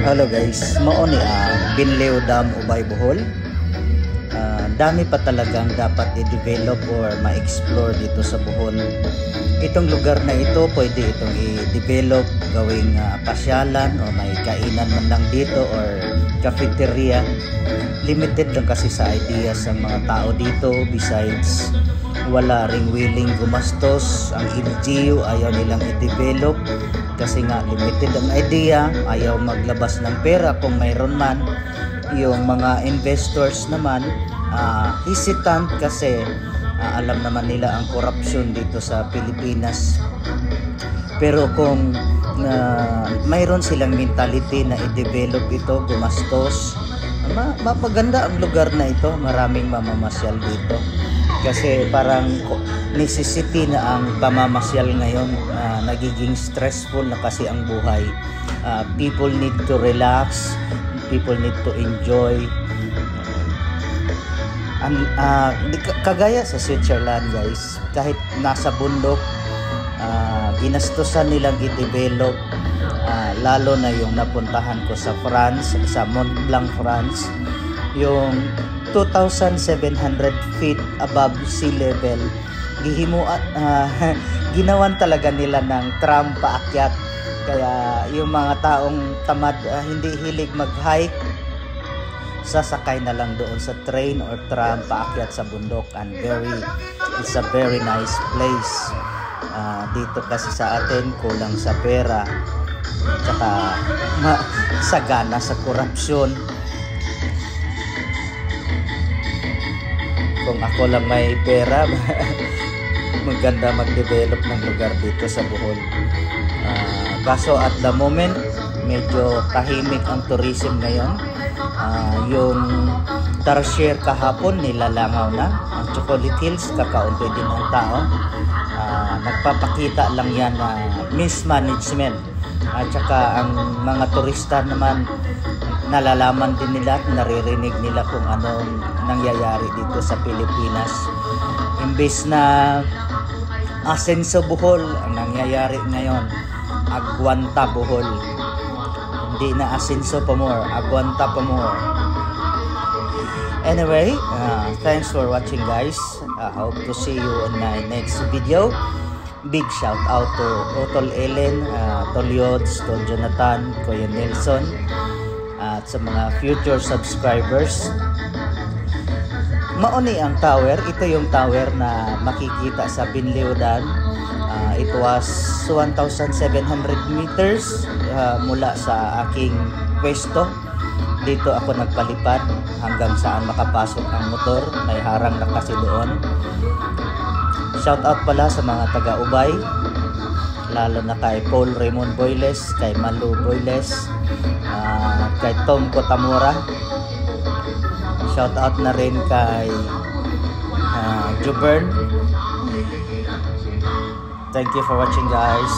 Hello guys, mao ni Binleo Dam, Ubay, Bohol. Dami pa talagang dapat i-develop or ma-explore dito sa Bohol. Itong lugar na ito, pwede itong i-develop, gawing pasyalan o may kainan man lang dito or cafeteria. Limited lang kasi sa idea sa mga tao dito. Besides, wala ring willing gumastos. Ang LGU ayaw nilang i-develop kasi nga limited ang idea, ayaw maglabas ng pera kung mayroon man. Yung mga investors naman hesitant kasi alam naman nila ang corruption dito sa Pilipinas. Pero kung mayroon silang mentality na i-develop ito, gumastos, mapaganda ang lugar na ito. Maraming mamamasyal dito kasi parang necessity na ang pamamasyal ngayon. Nagiging stressful na kasi ang buhay. People need to relax, people need to enjoy. Kagaya sa Switzerland guys, kahit nasa bundok, ginastusan nilang i-develop. Lalo na yung napuntahan ko sa France, sa Mont Blanc, France, yung 2,700 feet above sea level, ginawan talaga nila ng tram paakyat. Kaya yung mga taong tamad, hindi hilig mag-hike, sasakay na lang doon sa train or tram paakyat sa bundok. And it's a very nice place. Dito kasi sa atin kulang sa pera, tsaka sagana sa korupsyon. Kung ako lang may pera, maganda mag-develop ng lugar dito sa Bohol. Kaso at the moment, medyo tahimik ang tourism ngayon. Yung Tarsier kahapon nilalangaw na. Ang Chocolate Hills, kakaunti din ang tao. Nagpapakita lang yan na mismanagement. At saka ang mga turista naman, nalalaman din nila at naririnig nila kung anong nangyayari dito sa Pilipinas. Imbes na Asenso Bohol, ang nangyayari ngayon, Agwanta Bohol. Hindi na Asenso pa more, Agwanta pa more. Anyway, thanks for watching guys. I hope to see you in my next video. Big shout out to Otol Ellen, Tolyods, Tol Jonathan, Kuya Nelson, at sa mga future subscribers. Mauni ang tower. Ito yung tower na makikita sa Binleo Dam. It was 1,700 meters mula sa aking pwesto. Dito ako nagpalipad hanggang saan makapasok ang motor. May harang na kasi doon. Shout out pala sa mga taga-Ubay, lalo na kay Paul Raymond Boyles, kay Malu Boyles, kay Tom Cotamora. Shout out na rin kay Jubern. Thank you for watching guys.